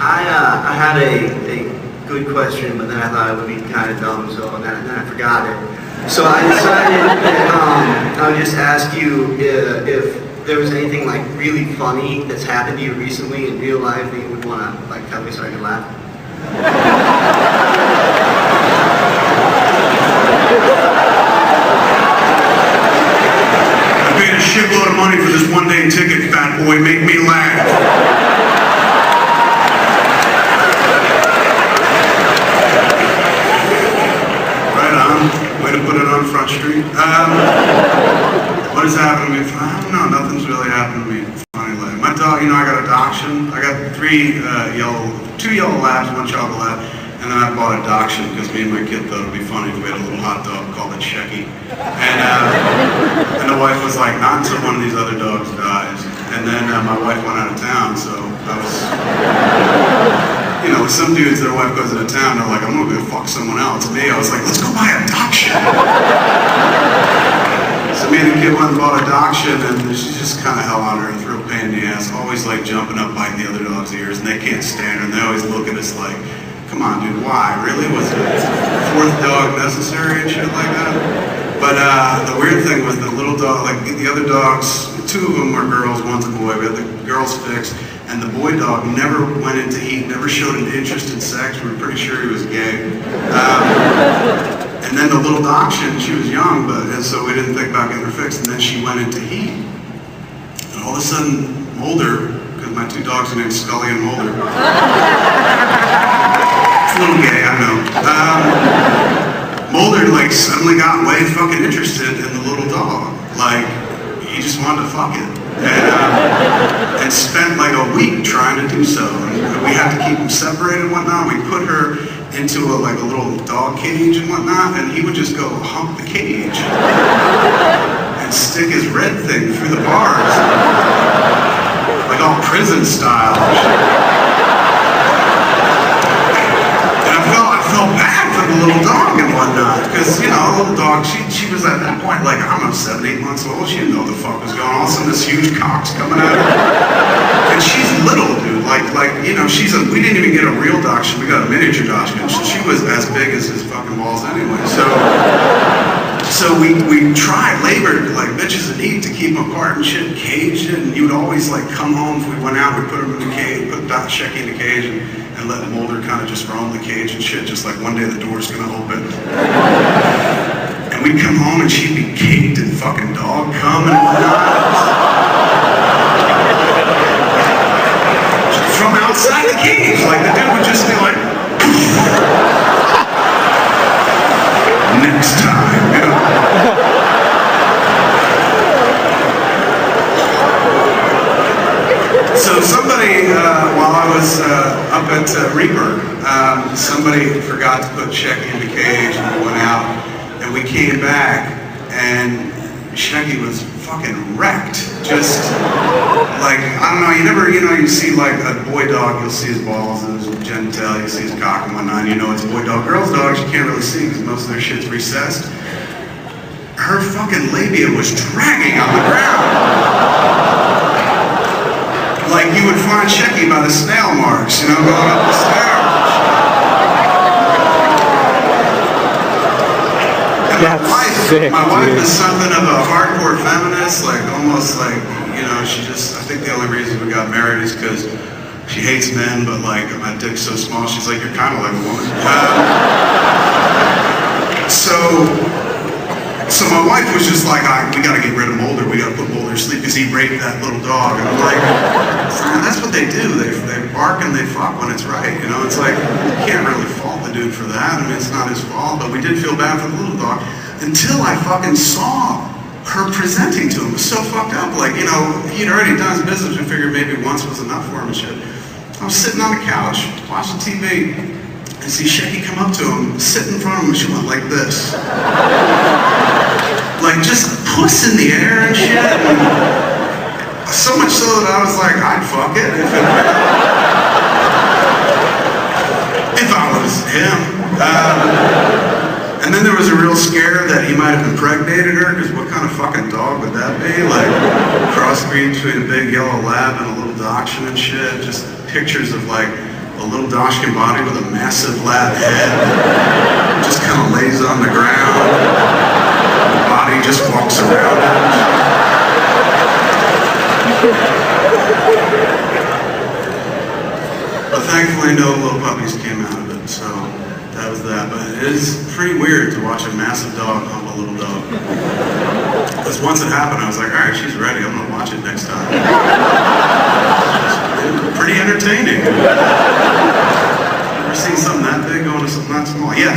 I had a good question, but then I thought it would be kind of dumb, so then I forgot it. So I decided that I would just ask you if there was anything like really funny that's happened to you recently in real life that you would want to like tell me so I can laugh. I paid a shitload of money for this one-day ticket, fat boy. Make me laugh. Right on. Way to put it on Front Street. What has happened to me? I don't know. Nothing's really happened to me funny lately. My dog, I got a dachshund. I got two yellow labs, one chocolate lab, and then I bought a dachshund because me and my kid thought it'd be funny if we had a little hot dog called a Shecky. And the wife was like, not until one of these other dogs dies. And then my wife went out of town, so I was, with some dudes, their wife goes out of town, they're like, I'm gonna go fuck someone else. Me, I was like, let's go buy a dachshund. So me and the kid went and bought a dachshund, and she's just kind of hell on earth, real pain in the ass, always like jumping up, biting the other dog's ears, and they can't stand her, and they always look at us like, come on, dude, why? Really? Was a fourth dog necessary and shit like that? But the weird thing was the little dog, like the other dogs, two of them were girls, one's a boy. We had the girls fixed, and the boy dog never went into heat, never showed an interest in sex. We were pretty sure he was gay. And then the little dachshund, she was young, and so we didn't think about getting her fixed, and then she went into heat. And all of a sudden, Mulder, because my two dogs are named Scully and Mulder. It's a little gay, I know. Mulder, like, suddenly got way fucking interested in the little dog. Like, he just wanted to fuck it. And spent like a week trying to do so. And we had to keep him separated and whatnot. We put her into a little dog cage and whatnot, and he would just go hump the cage and stick his red thing through the bars. Like all prison style. I felt bad for the little dog and whatnot, because, the little dog, she was at that point, like, I don't know, 7, 8 months old, she didn't know what the fuck was going on, all of a sudden this huge cock's coming at her, and she's little, dude, we didn't even get a real dachshund, we got a miniature dachshund, she was as big as his fucking balls anyway, so we labored like bitches in heat to keep them apart and shit, caged it, and he would always like come home if we went out, we'd put him in the cage, put Shecky in the cage, and let Mulder kind of just roam the cage and shit, just like one day the door's gonna open. And we'd come home and she'd be caked in fucking dog cum and whatnot. From outside the cage, like the dude would just be like, next time, So somebody, while I was up at Reaper, somebody forgot to put Shecky in the cage, and we went out, and we came back, and Shecky was fucking wrecked. Just like, I don't know, you see like a boy dog, you'll see his balls and his genitalia, you see his cock and whatnot, and you know it's a boy dog. Girls' dogs you can't really see because most of their shit's recessed. Her fucking labia was dragging on the ground. Like you would find Shecky by the snail marks, going up the stairs. And my wife is something of a hardcore feminist, like almost like, I think the only reason we got married is because she hates men, but like my dick's so small, she's like, you're kind of like a woman. So my wife was just like, we gotta get rid of Mulder, we gotta put Mulder to sleep because he raped that little dog. And I'm like, that's what they do, they bark and they fuck when it's right, It's like, you can't really fault the dude for that, it's not his fault, but we did feel bad for the little dog, until I fucking saw her presenting to him. It was so fucked up, like, he'd already done his business, we figured maybe once was enough for him and shit. I was sitting on the couch, watching TV, and see Shecky come up to him, sit in front of him, and she went like this. Like, just puss in the air and shit. And so much so that I was like, I'd fuck it if I was him. And then there was a real scare that he might have impregnated her, because what kind of fucking dog would that be? Like, crossbreed between a big yellow lab and a little dachshund and shit. Just pictures of like a little Dachshund body with a massive flat head. Just kind of lays on the ground. The body just walks around it. But thankfully no little puppies came out of it, so that was that. But it is pretty weird to watch a massive dog hump a little dog. Because once it happened, I was like, alright, she's ready, I'm gonna watch it next time. Pretty entertaining. Ever seen something that big going to something that small? Yes.